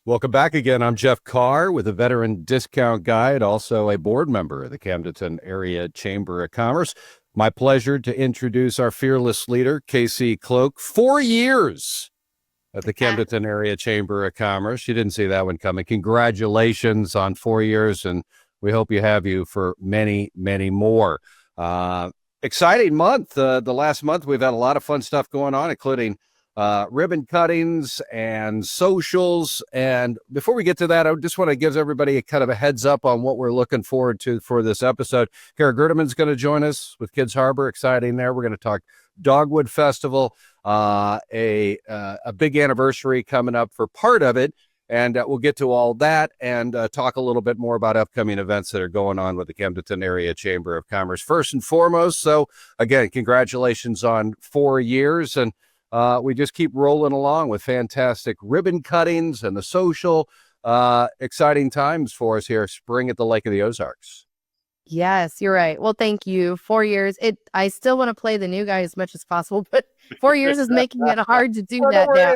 Welcome back again. I'm Jeff Carr with a veteran discount guide, also a board member of the Camdenton Area Chamber of Commerce. My pleasure to introduce our fearless leader, Casey Cloak. 4 years at the Camdenton Area Chamber of Commerce. You didn't see that one coming. Congratulations on 4 years, and we hope you have you for many, many more. Exciting month. The last month, we've had a lot of fun stuff going on, including ribbon cuttings and socials. And before we get to that, I just want to give everybody a kind of a heads up on what we're looking forward to for this episode. Kara Gerdeman's going to join us with Kids Harbor. Exciting there. We're going to talk Dogwood Festival, a big anniversary coming up for part of it. And we'll get to all that and talk a little bit more about upcoming events that are going on with the Camdenton Area Chamber of Commerce first and foremost. So again, congratulations on 4 years. And we just keep rolling along with fantastic ribbon cuttings and the social. Exciting times for us here. Spring at the Lake of the Ozarks. Yes, you're right. Well, thank you. 4 years. I still want to play the new guy as much as possible, but 4 years is making it hard to do that now.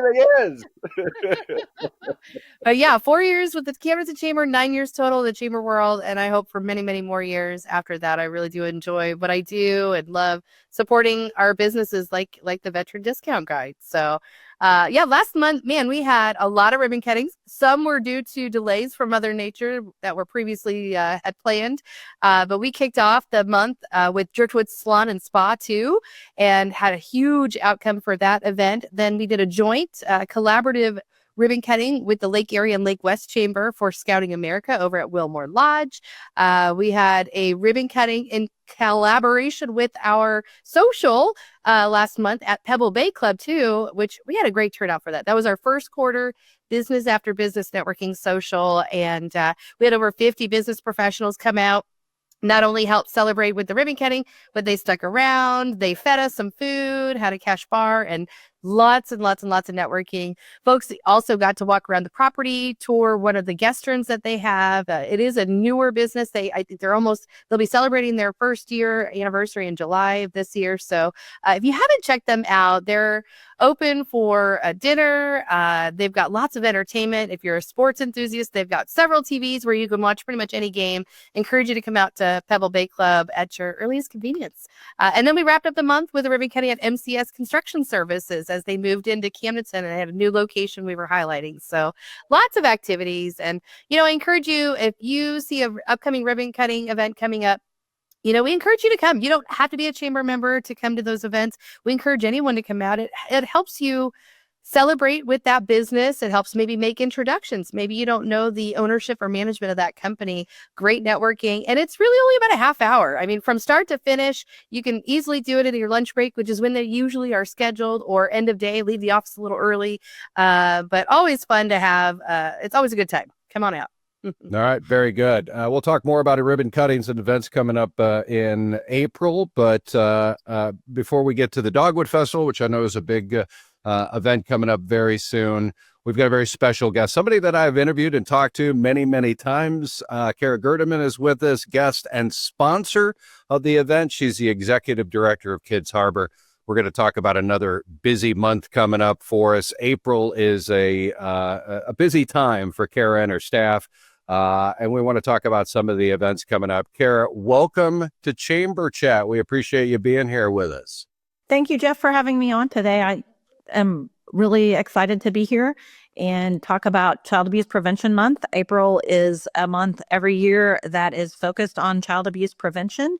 But yeah, 4 years with the Camdenton Chamber, 9 years total in the chamber world, and I hope for many, many more years after that. I really do enjoy what I do and love supporting our businesses like the Veteran Discount Guide. So last month, man, we had a lot of ribbon cuttings. Some were due to delays from Mother Nature that were previously had planned. But we kicked off the month with Driftwood Salon and Spa too, and had a huge outcome for that event. Then we did a joint collaborative ribbon cutting with the Lake Erie and Lake West Chamber for Scouting America over at Wilmore Lodge. We had a ribbon cutting in collaboration with our social last month at Pebble Bay Club too, which we had a great turnout for that. That was our first quarter business after business networking social. And we had over 50 business professionals come out. Not only helped celebrate with the ribbon cutting, but they stuck around. They fed us some food, had a cash bar, and lots and lots and lots of networking. Folks also got to walk around the property, tour one of the guest rooms that they have. It is a newer business. I think they'll be celebrating their first year anniversary in July of this year. So if you haven't checked them out, they're open for a dinner. They've got lots of entertainment. If you're a sports enthusiast, they've got several TVs where you can watch pretty much any game. Encourage you to come out to Pebble Bay Club at your earliest convenience. And then we wrapped up the month with a ribbon cutting at MCS Construction Services as they moved into Camdenton and had a new location we were highlighting. So lots of activities. And, I encourage you, if you see an upcoming ribbon cutting event coming up, we encourage you to come. You don't have to be a chamber member to come to those events. We encourage anyone to come out. It helps you celebrate with that business. It helps maybe make introductions. Maybe you don't know the ownership or management of that company. Great networking. And it's really only about a half hour. I mean, from start to finish, you can easily do it in your lunch break, which is when they usually are scheduled, or end of day, leave the office a little early. But always fun to have. It's always a good time. Come on out. All right. Very good. We'll talk more about ribbon cuttings and events coming up in April. But before we get to the Dogwood Festival, which I know is a big event coming up very soon, we've got a very special guest, somebody that I've interviewed and talked to many, many times. Kara Gerdeman is with us, guest and sponsor of the event. She's the executive director of Kids Harbor. We're going to talk about another busy month coming up for us. April is a busy time for Kara and her staff. And we want to talk about some of the events coming up. Kara, welcome to Chamber Chat. We appreciate you being here with us. Thank you, Jeff, for having me on today. I am really excited to be here and talk about Child Abuse Prevention Month. April is a month every year that is focused on child abuse prevention.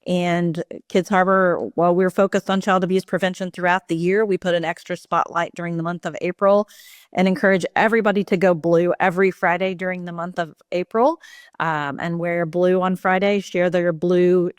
And Kids Harbor, while we're focused on child abuse prevention throughout the year, we put an extra spotlight during the month of April and encourage everybody to go blue every Friday during the month of April, and wear blue on Friday, share their blue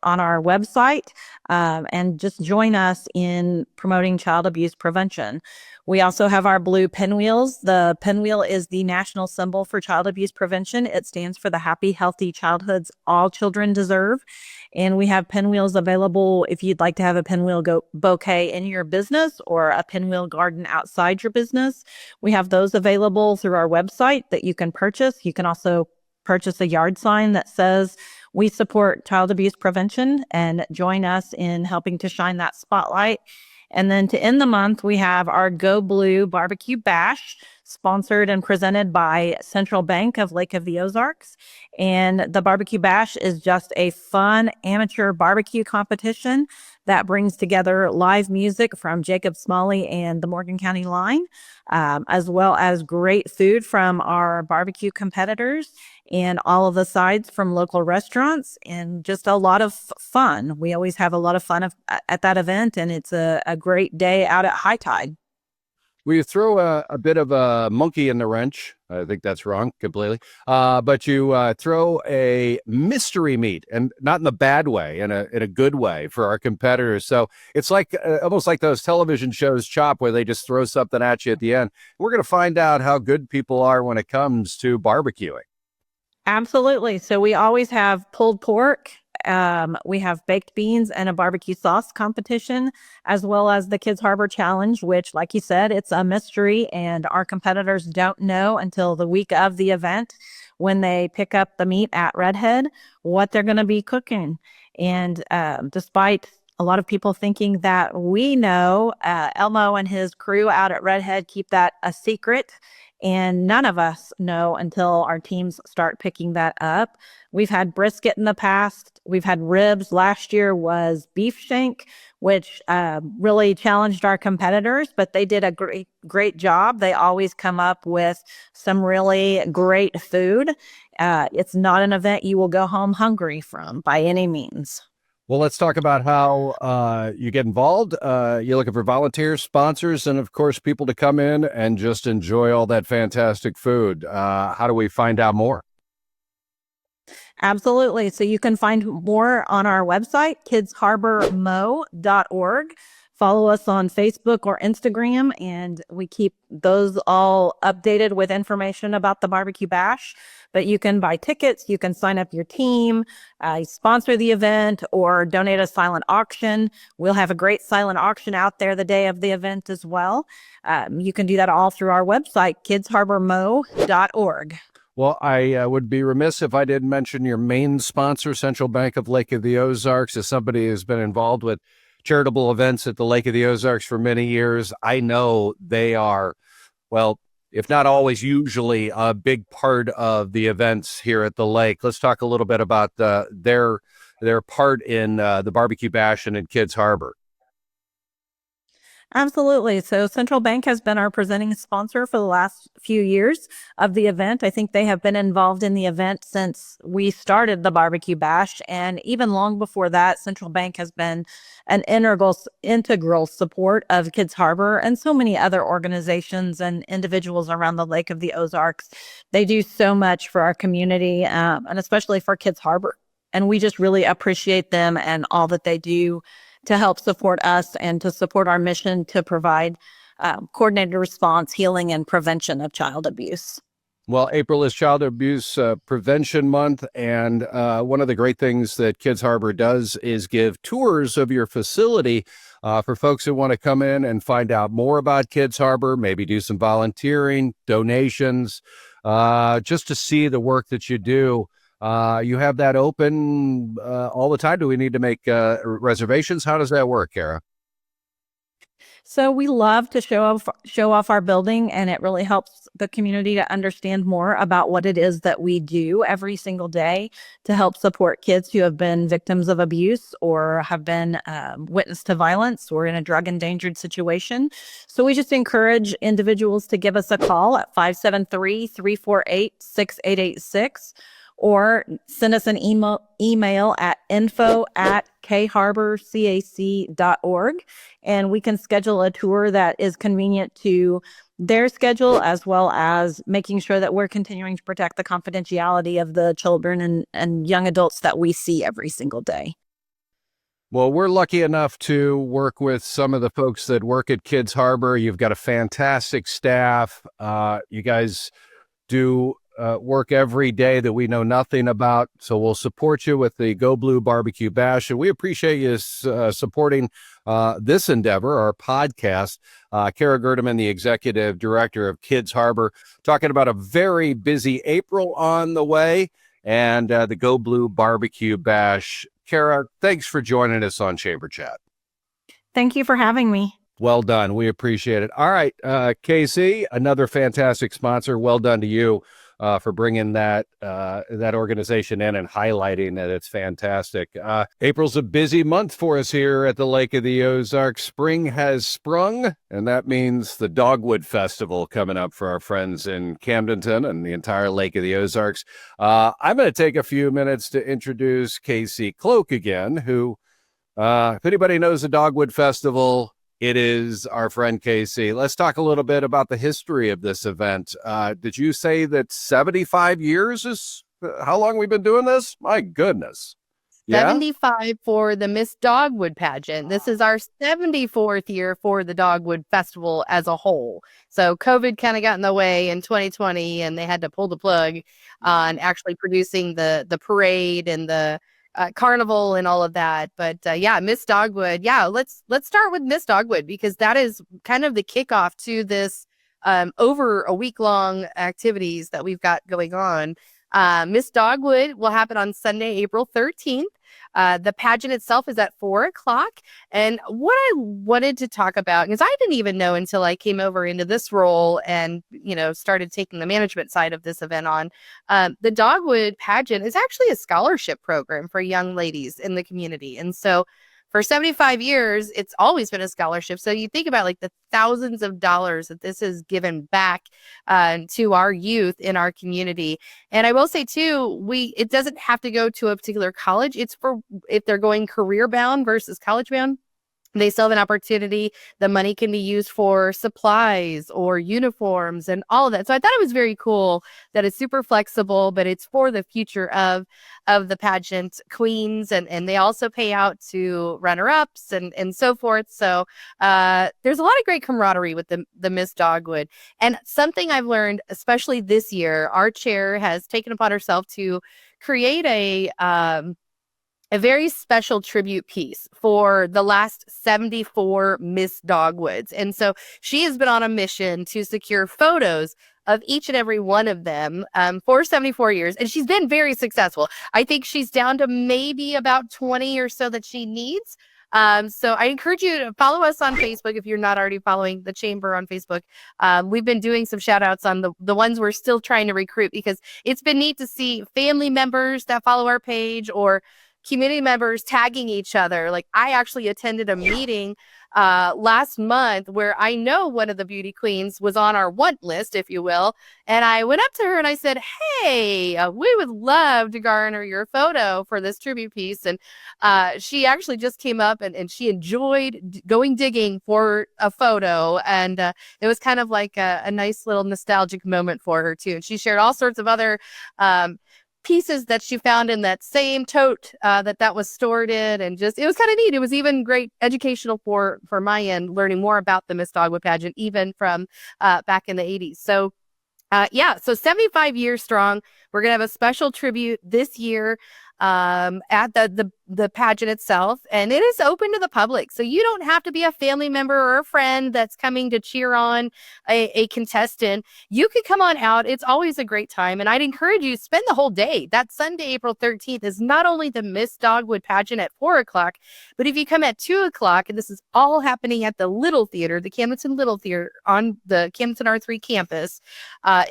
on our website, and just join us in promoting child abuse prevention. We also have our blue pinwheels. The pinwheel is the national symbol for child abuse prevention. It stands for the happy, healthy childhoods all children deserve. And we have pinwheels available if you'd like to have a pinwheel bouquet in your business or a pinwheel garden outside your business. We have those available through our website that you can purchase. You can also purchase a yard sign that says, "We support child abuse prevention," and join us in helping to shine that spotlight. And then to end the month, we have our Go Blue Barbecue Bash. sponsored and presented by Central Bank of Lake of the Ozarks. And the Barbecue Bash is just a fun amateur barbecue competition that brings together live music from Jacob Smalley and the Morgan County Line, as well as great food from our barbecue competitors and all of the sides from local restaurants, and just a lot of fun. We always have a lot of fun at that event, and it's a great day out at high tide. Well, you throw a bit of a monkey in the wrench. I think that's wrong completely. But you throw a mystery meat, and not in the bad way, in a good way for our competitors. So it's like almost like those television shows Chop, where they just throw something at you at the end. We're going to find out how good people are when it comes to barbecuing. Absolutely. So we always have pulled pork. We have baked beans and a barbecue sauce competition, as well as the Kids Harbor Challenge, which, like you said, it's a mystery, and our competitors don't know until the week of the event, when they pick up the meat at Redhead, what they're going to be cooking. And despite a lot of people thinking that we know, Elmo and his crew out at Redhead keep that a secret. And none of us know until our teams start picking that up. We've had brisket in the past. We've had ribs. Last year was beef shank, which really challenged our competitors, but they did a great job. They always come up with some really great food. It's not an event you will go home hungry from by any means. Well, let's talk about how you get involved. You're looking for volunteers, sponsors, and of course, people to come in and just enjoy all that fantastic food. How do we find out more? Absolutely. So you can find more on our website, kidsharbormo.org. Follow us on Facebook or Instagram, and we keep those all updated with information about the Barbecue Bash. But you can buy tickets, you can sign up your team, sponsor the event, or donate a silent auction. We'll have a great silent auction out there the day of the event as well. You can do that all through our website, kidsharbormo.org. Well, I would be remiss if I didn't mention your main sponsor, Central Bank of Lake of the Ozarks. As somebody who's been involved with charitable events at the Lake of the Ozarks for many years, I know they are, well, if not always, usually a big part of the events here at the lake. Let's talk a little bit about their part in the Barbecue Bash and in Kids Harbor. Absolutely. So Central Bank has been our presenting sponsor for the last few years of the event. I think they have been involved in the event since we started the Barbecue Bash. And even long before that, Central Bank has been an integral support of Kids Harbor and so many other organizations and individuals around the Lake of the Ozarks. They do so much for our community, and especially for Kids Harbor. And we just really appreciate them and all that they do to help support us and to support our mission to provide coordinated response, healing, and prevention of child abuse. Well, April is Child Abuse Prevention Month, and one of the great things that Kids Harbor does is give tours of your facility for folks who want to come in and find out more about Kids Harbor, maybe do some volunteering, donations, just to see the work that you do. You have that open all the time. Do we need to make reservations? How does that work, Kara? So we love to show off our building, and it really helps the community to understand more about what it is that we do every single day to help support kids who have been victims of abuse or have been witness to violence or in a drug endangered situation. So we just encourage individuals to give us a call at 573-348-6886. Or send us an email at info@kharborcac.org, and we can schedule a tour that is convenient to their schedule, as well as making sure that we're continuing to protect the confidentiality of the children and young adults that we see every single day. Well, we're lucky enough to work with some of the folks that work at Kids Harbor. You've got a fantastic staff. You guys do work every day that we know nothing about. So we'll support you with the Go Blue Barbecue Bash. And we appreciate you supporting this endeavor, our podcast. Kara Gerdeman, the executive director of Kids Harbor, talking about a very busy April on the way and the Go Blue Barbecue Bash. Kara, thanks for joining us on Chamber Chat. Thank you for having me. Well done. We appreciate it. All right, Casey, another fantastic sponsor. Well done to you for bringing that organization in and highlighting that it's fantastic. April's a busy month for us here at the Lake of the Ozarks. Spring has sprung, and that means the Dogwood Festival coming up for our friends in Camdenton and the entire Lake of the Ozarks. I'm going to take a few minutes to introduce Casey Cloak again, who, if anybody knows the Dogwood Festival, it is our friend Casey. Let's talk a little bit about the history of this event. Did you say that 75 years is how long we've been doing this? My goodness. Yeah. 75 for the Miss Dogwood pageant. This is our 74th year for the Dogwood Festival as a whole. So COVID kind of got in the way in 2020, and they had to pull the plug on actually producing the parade and the carnival and all of that. But yeah, Miss Dogwood. Yeah, let's start with Miss Dogwood, because that is kind of the kickoff to this over a week-long activities that we've got going on. Miss Dogwood will happen on Sunday, April 13th. The pageant itself is at 4:00. And what I wanted to talk about, because I didn't even know until I came over into this role and, started taking the management side of this event on, the Dogwood pageant is actually a scholarship program for young ladies in the community. And so for 75 years, it's always been a scholarship. So you think about like the thousands of dollars that this has given back to our youth in our community. And I will say too, it doesn't have to go to a particular college. It's for if they're going career bound versus college bound. They still have an opportunity. The money can be used for supplies or uniforms and all of that. So I thought it was very cool that it's super flexible, but it's for the future of the pageant queens. And they also pay out to runner-ups and so forth. So there's a lot of great camaraderie with the Miss Dogwood. And something I've learned, especially this year, our chair has taken upon herself to create a very special tribute piece for the last 74 Miss Dogwoods. And so she has been on a mission to secure photos of each and every one of them for 74 years. And she's been very successful. I think she's down to maybe about 20 or so that she needs. So I encourage you to follow us on Facebook if you're not already following the Chamber on Facebook. We've been doing some shout outs on the ones we're still trying to recruit, because it's been neat to see family members that follow our page or community members tagging each other. Like I actually attended a meeting last month where I know one of the beauty queens was on our want list, if you will. And I went up to her and I said, hey, we would love to garner your photo for this tribute piece. And she actually just came up and she enjoyed going digging for a photo. And it was kind of like a nice little nostalgic moment for her too. And she shared all sorts of other pieces that she found in that same tote that was stored in, and just it was kind of neat. It was even great educational for my end, learning more about the Miss Dogwood pageant, even from back in the 80s. So so 75 years strong. We're gonna have a special tribute this year at the pageant itself, and it is open to the public, so you don't have to be a family member or a friend that's coming to cheer on a contestant. You could come on out. It's always a great time, and I'd encourage you to spend the whole day. That Sunday, April 13th, is not only the Miss Dogwood pageant at 4:00, but if you come at 2:00, and this is all happening at the Little Theater, the Camdenton Little Theater on the Camdenton R3 campus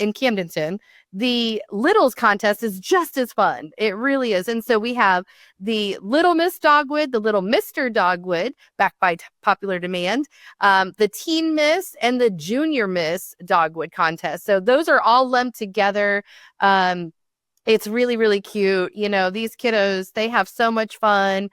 in Camdenton, the Littles contest is just as fun. It really is. And so we have the Little Miss Dogwood, the Little Mr. Dogwood, backed by popular demand, the Teen Miss, and the Junior Miss Dogwood contest. So those are all lumped together. It's really, really cute. These kiddos, they have so much fun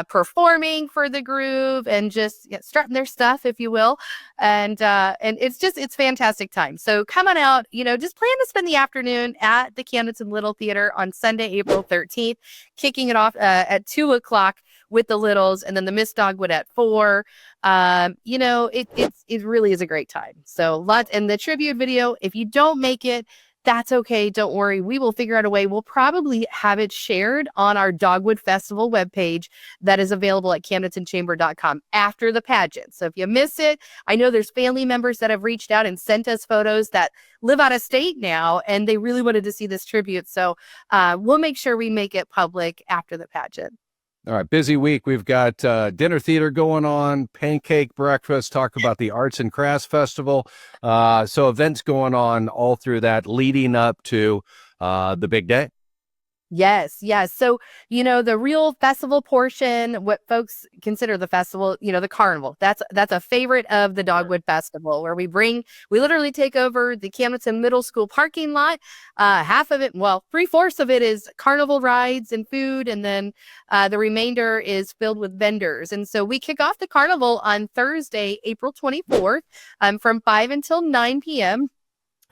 performing for the groove and just strutting their stuff, if you will. And it's fantastic time. So come on out, just plan to spend the afternoon at the Camdenton Little Theater on Sunday, April 13th, kicking it off at 2:00 with the Littles, and then the Miss Dogwood at 4. It really is a great time. So and the tribute video, if you don't make it, that's okay. Don't worry. We will figure out a way. We'll probably have it shared on our Dogwood Festival webpage that is available at CamdentonChamber.com after the pageant. So if you miss it, I know there's family members that have reached out and sent us photos that live out of state now, and they really wanted to see this tribute. So we'll make sure we make it public after the pageant. All right, busy week. We've got dinner theater going on, pancake breakfast, talk about the Arts and Crafts Festival. So events going on all through that leading up to the big day. Yes, yes. So, the real festival portion, what folks consider the festival, the carnival. That's a favorite of the Dogwood Festival, where we literally take over the Camdenton Middle School parking lot. Half of it, well, 3/4 of it is carnival rides and food, and then the remainder is filled with vendors. And so we kick off the carnival on Thursday, April 24th, from 5 until 9 p.m.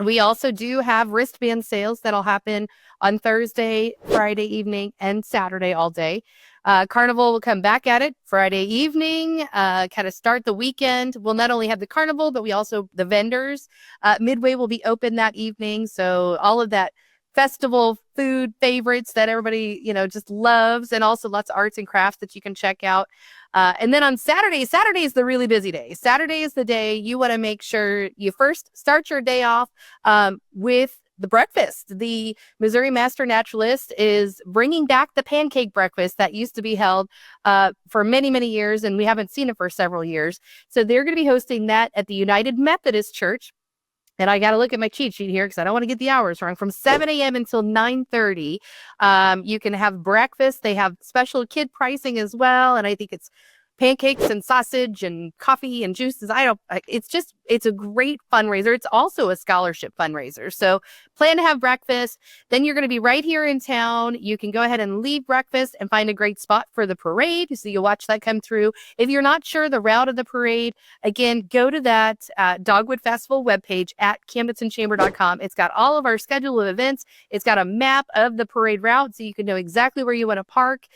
We also do have wristband sales that'll happen on Thursday, Friday evening, and Saturday all day. Carnival will come back at it Friday evening, kind of start the weekend. We'll not only have the carnival, but we also, the vendors. Midway will be open that evening. So all of that festival food favorites that everybody, just loves, and also lots of arts and crafts that you can check out. And then on Saturday is the really busy day. Saturday is the day you want to make sure you first start your day off with the breakfast. The Missouri Master Naturalist is bringing back the pancake breakfast that used to be held for many, many years, and we haven't seen it for several years. So they're going to be hosting that at the United Methodist Church. And I got to look at my cheat sheet here because I don't want to get the hours wrong. From 7 a.m. until 9:30, you can have breakfast. They have special kid pricing as well. And I think it's pancakes and sausage and coffee and juices. It's a great fundraiser. It's also a scholarship fundraiser. So plan to have breakfast. Then you're going to be right here in town. You can go ahead and leave breakfast and find a great spot for the parade. So you'll watch that come through. If you're not sure the route of the parade, again, go to that Dogwood Festival webpage at CamdentonChamber.com. It's got all of our schedule of events. It's got a map of the parade route so you can know exactly where you want to park.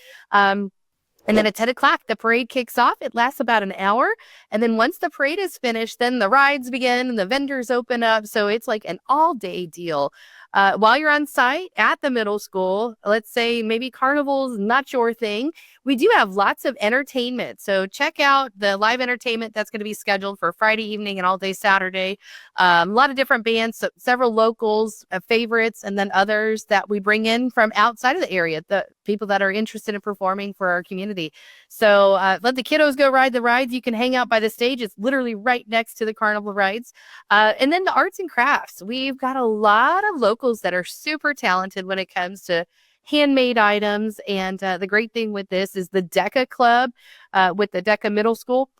And then at 10 o'clock, the parade kicks off. It lasts about an hour. And then once the parade is finished, then the rides begin and the vendors open up. So it's like an all-day deal. While you're on site at the middle school, let's say maybe carnival's not your thing, we do have lots of entertainment. So check out the live entertainment that's going to be scheduled for Friday evening and all day Saturday. A lot of different bands, so several locals, favorites, and then others that we bring in from outside of the area, the people that are interested in performing for our community. So let the kiddos go ride the rides. You can hang out by the stage. It's literally right next to the carnival rides. And then the arts and crafts. We've got a lot of locals that are super talented when it comes to handmade items. And the great thing with this is the DECA Club with the DECA Middle School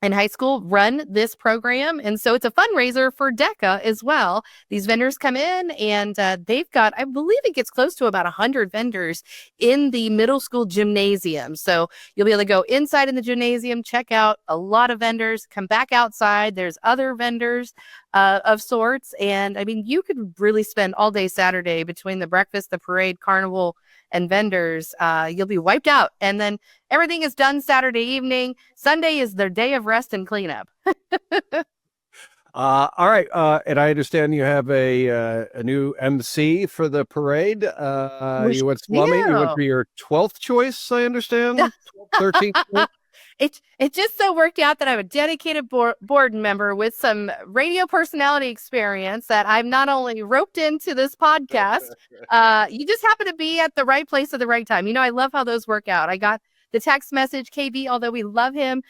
and high school run this program. And so it's a fundraiser for DECA as well. These vendors come in and they've got, I believe it gets close to about 100 vendors in the middle school gymnasium. So you'll be able to go inside in the gymnasium, check out a lot of vendors, come back outside. There's other vendors of sorts. And I mean, you could really spend all day Saturday between the breakfast, the parade, carnival, and vendors. You'll be wiped out. And then everything is done Saturday evening. Sunday is their day of rest and cleanup. All right. And I understand you have a new MC for the parade. You went slumming. You went for your 12th choice, I understand. 13th choice. It just so worked out that I'm a dedicated board member with some radio personality experience that I'm not only roped into this podcast. You just happen to be at the right place at the right time. I love how those work out. I got the text message, KB, although we love him,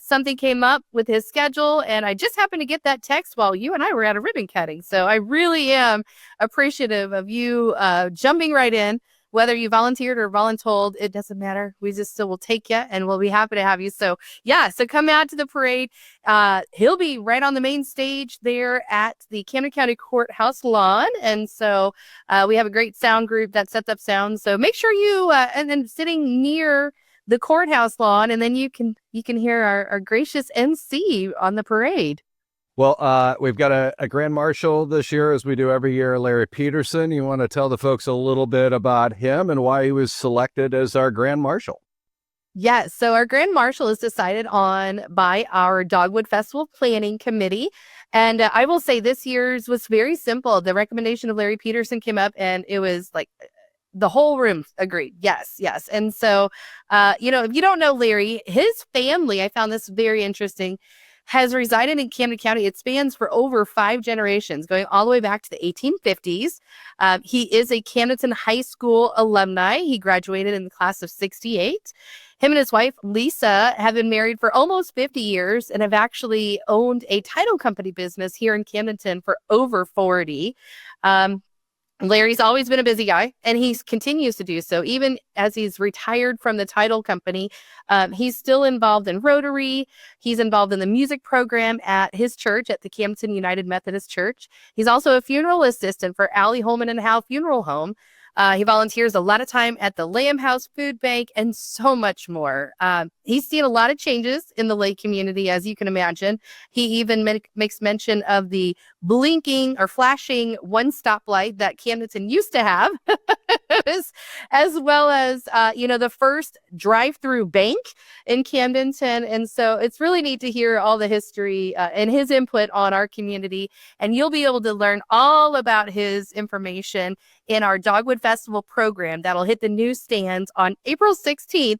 something came up with his schedule, and I just happened to get that text while you and I were at a ribbon cutting. So I really am appreciative of you jumping right in. Whether you volunteered or voluntold, it doesn't matter. We just still will take you, and we'll be happy to have you. So yeah, so come out to the parade. He'll be right on the main stage there at the Camden County Courthouse lawn. And so we have a great sound group that sets up sound. So make sure you, and then sitting near the courthouse lawn, and then you can hear our gracious MC on the parade. Well, we've got a Grand Marshal this year, as we do every year, Larry Peterson. You want to tell the folks a little bit about him and why he was selected as our Grand Marshal? Yes. So our Grand Marshal is decided on by our Dogwood Festival Planning Committee. And I will say this year's was very simple. The recommendation of Larry Peterson came up, and it was like the whole room agreed. Yes, yes. And so, if you don't know Larry, his family, I found this very interesting, has resided in Camden County. It spans for over 5 generations, going all the way back to the 1850s. He is a Camdenton High School alumni. He graduated in the class of 68. Him and his wife, Lisa, have been married for almost 50 years and have actually owned a title company business here in Camdenton for over 40. Larry's always been a busy guy, and he continues to do so. Even as he's retired from the title company, he's still involved in Rotary. He's involved in the music program at his church, at the Camdenton United Methodist Church. He's also a funeral assistant for Allie Holman and Howe Funeral Home. He volunteers a lot of time at the Lamb House Food Bank and so much more. He's seen a lot of changes in the Lake community, as you can imagine. He even makes mention of the blinking or flashing one stoplight that Camdenton used to have, as well as, the first drive-through bank in Camdenton. And so it's really neat to hear all the history and his input on our community. And you'll be able to learn all about his information in our Dogwood Festival program that'll hit the newsstands on April 16th.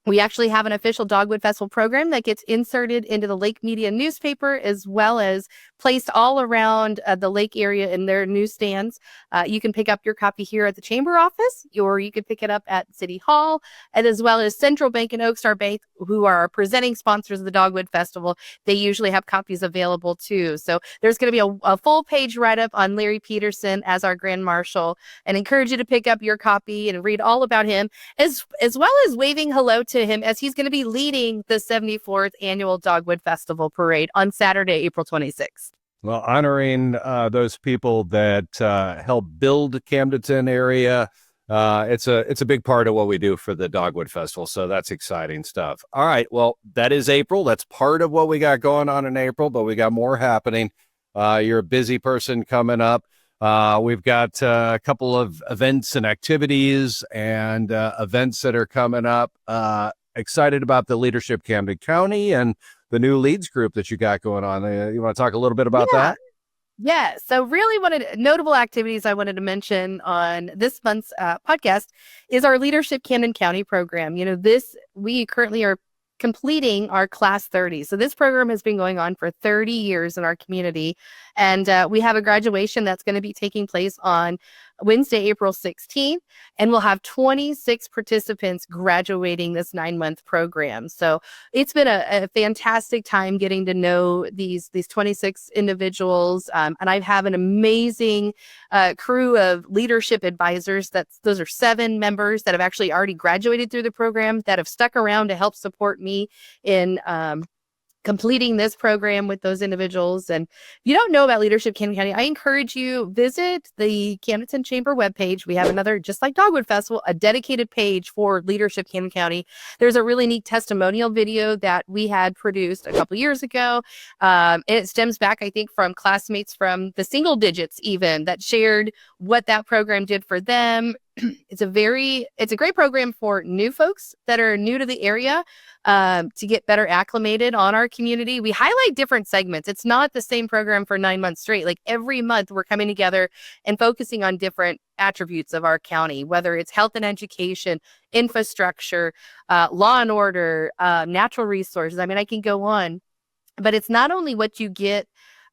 We actually have an official Dogwood Festival program that gets inserted into the Lake Media newspaper, as well as placed all around the Lake area in their newsstands. You can pick up your copy here at the Chamber office, or you can pick it up at City Hall, and as well as Central Bank and Oakstar Bank, who are our presenting sponsors of the Dogwood Festival. They usually have copies available too. So there's going to be a full page write-up on Larry Peterson as our Grand Marshal, and encourage you to pick up your copy and read all about him, as well as waving hello to him as he's going to be leading the 74th annual Dogwood Festival Parade on Saturday, April 26th. Well, honoring those people that helped build the Camdenton area, it's a big part of what we do for the Dogwood Festival. So that's exciting stuff. All right. Well, that is April. That's part of what we got going on in April, but we got more happening. You're a busy person coming up. We've got a couple of events and activities and events that are coming up. Excited about the Leadership Camden County and the new leads group that you got going on. You want to talk a little bit about that? Yeah. So really notable activities I wanted to mention on this month's podcast is our Leadership Camden County program. We currently are completing our class 30. So this program has been going on for 30 years in our community. And we have a graduation that's going to be taking place on Wednesday, April 16th. And we'll have 26 participants graduating this 9-month program. So it's been a fantastic time getting to know these 26 individuals. And I have an amazing crew of leadership advisors. Those are 7 members that have actually already graduated through the program that have stuck around to help support me in completing this program with those individuals. And if you don't know about Leadership Camden County, I encourage you, visit the Camdenton Chamber webpage. We have another, just like Dogwood Festival, a dedicated page for Leadership Camden County. There's a really neat testimonial video that we had produced a couple years ago. And it stems back, I think, from classmates from the single digits even that shared what that program did for them. It's a great program for new folks that are new to the area, to get better acclimated on our community. We highlight different segments. It's not the same program for 9 months straight. Like every month we're coming together and focusing on different attributes of our county, whether it's health and education, infrastructure, law and order, natural resources. I mean, I can go on, but it's not only what you get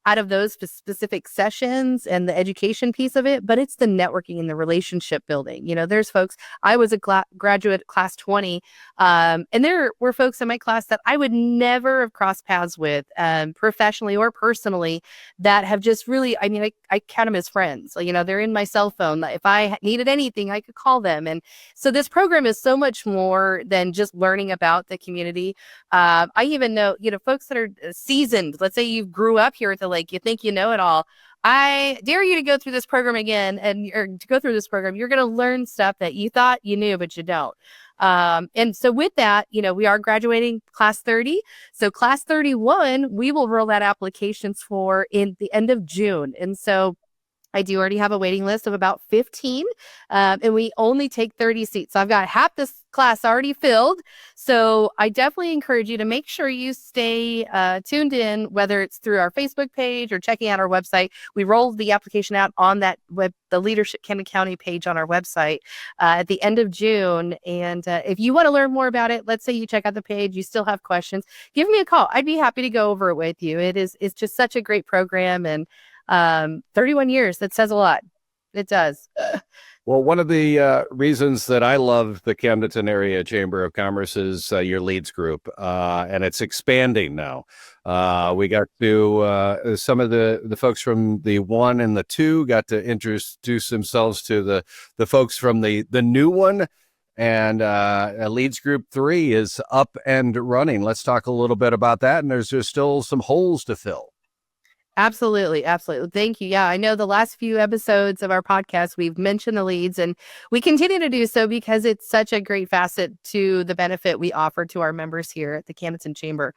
out of those specific sessions and the education piece of it, but it's the networking and the relationship building. There's folks, I was a graduate class 20, and there were folks in my class that I would never have crossed paths with, professionally or personally, that have just really, I count them as friends. They're in my cell phone. If I needed anything, I could call them. And so this program is so much more than just learning about the community. I even know, folks that are seasoned, let's say you grew up here at the lake, you think you know it all. I dare you to go through this program again, or to go through this program, you're going to learn stuff that you thought you knew, but you don't. And so with that, we are graduating class 30. So class 31, we will roll out applications for in the end of June. And so I do already have a waiting list of about 15, and we only take 30 seats. So I've got half this class already filled. So I definitely encourage you to make sure you stay tuned in, whether it's through our Facebook page or checking out our website. We roll the application out on that the Leadership Camden County page on our website at the end of June. And if you want to learn more about it, let's say you check out the page, you still have questions, give me a call. I'd be happy to go over it with you. It's just such a great program, and 31 years, that says a lot. It does. Well, one of the reasons that I love the Camdenton Area Chamber of Commerce is your leads group, and it's expanding now. We got to some of the folks from the 1 and the 2 got to introduce themselves to the folks from the new one, and leads group 3 is up and running. Let's talk a little bit about that, and there's still some holes to fill. Absolutely. Absolutely. Thank you. Yeah. I know the last few episodes of our podcast, we've mentioned the leads, and we continue to do so because it's such a great facet to the benefit we offer to our members here at the Camdenton Chamber.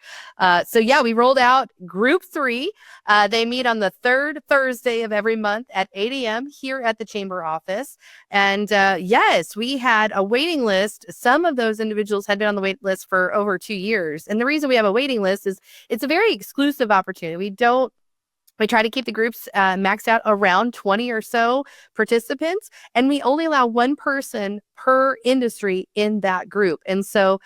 So yeah, we rolled out group 3. They meet on the 3rd Thursday of every month at 8 a.m. here at the chamber office. And yes, we had a waiting list. Some of those individuals had been on the wait list for over 2 years. And the reason we have a waiting list is it's a very exclusive opportunity. We try to keep the groups maxed out around 20 or so participants, and we only allow one person per industry in that group. And so,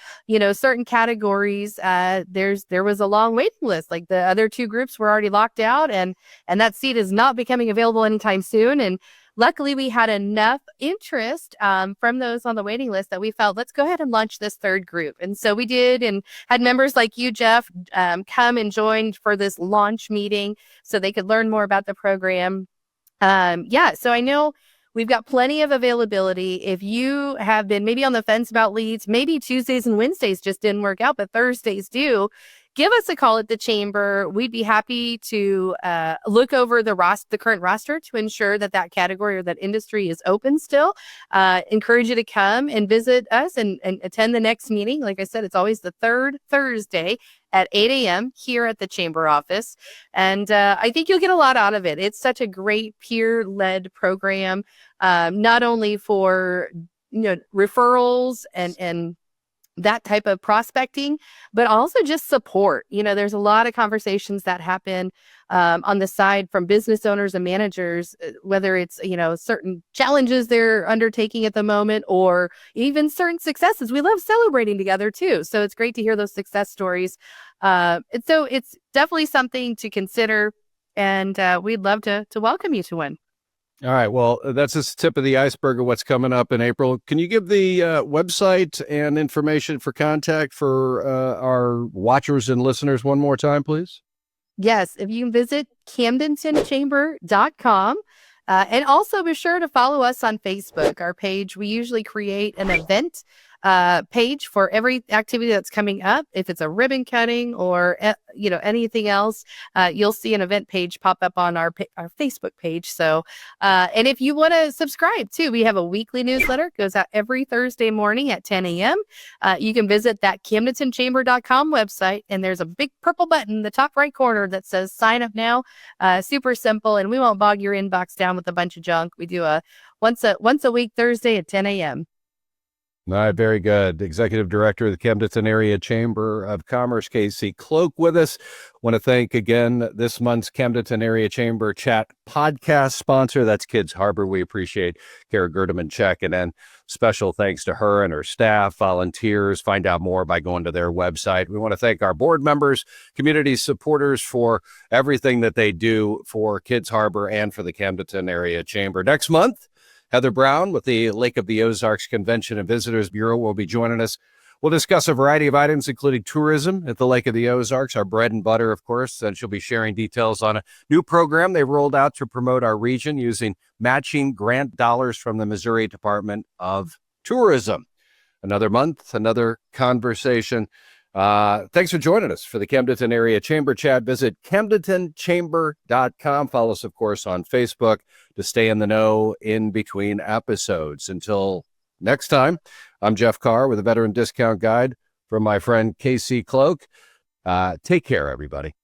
certain categories, there was a long waiting list. Like the other 2 groups were already locked out, and that seat is not becoming available anytime soon. And luckily, we had enough interest from those on the waiting list that we felt, let's go ahead and launch this 3rd group. And so we did, and had members like you, Jeff, come and join for this launch meeting so they could learn more about the program. So I know we've got plenty of availability. If you have been maybe on the fence about leads, maybe Tuesdays and Wednesdays just didn't work out, but Thursdays do, give us a call at the chamber. We'd be happy to look over the current roster to ensure that category or that industry is open still. Encourage you to come and visit us and attend the next meeting. Like I said, it's always the 3rd Thursday at 8 a.m. here at the chamber office. And I think you'll get a lot out of it. It's such a great peer-led program, not only for referrals and that type of prospecting, but also just support. There's a lot of conversations that happen on the side from business owners and managers, whether it's, certain challenges they're undertaking at the moment or even certain successes. We love celebrating together too. So it's great to hear those success stories. And so it's definitely something to consider, and we'd love to welcome you to one. All right. Well, that's just the tip of the iceberg of what's coming up in April. Can you give the website and information for contact for our watchers and listeners one more time, please? Yes. If you can visit CamdentonChamber.com. And also be sure to follow us on Facebook, our page. We usually create an event page for every activity that's coming up. If it's a ribbon cutting or anything else, you'll see an event page pop up on our Facebook page. So, and if you want to subscribe too, we have a weekly newsletter. It goes out every Thursday morning at 10 a.m. You can visit that CamdentonChamber.com website, and there's a big purple button in the top right corner that says sign up now. Super simple, and we won't bog your inbox down with a bunch of junk. We do a once a week Thursday at 10 a.m. All right, very good. Executive Director of the Camdenton Area Chamber of Commerce, Casey Cloak, with us. Want to thank again this month's Camdenton Area Chamber Chat podcast sponsor. That's Kids Harbor. We appreciate Kara Gerdeman checking in. Special thanks to her and her staff, volunteers. Find out more by going to their website. We want to thank our board members, community supporters for everything that they do for Kids Harbor and for the Camdenton Area Chamber. Next month, Heather Brown with the Lake of the Ozarks Convention and Visitors Bureau will be joining us. We'll discuss a variety of items, including tourism at the Lake of the Ozarks, our bread and butter, of course, and she'll be sharing details on a new program they rolled out to promote our region using matching grant dollars from the Missouri Department of Tourism. Another month, another conversation. Thanks for joining us for the Camdenton Area Chamber Chat. Visit CamdentonChamber.com. Follow us, of course, on Facebook to stay in the know in between episodes. Until next time, I'm Jeff Carr with a Veteran Discount Guide from my friend Casey Cloak. Take care, everybody.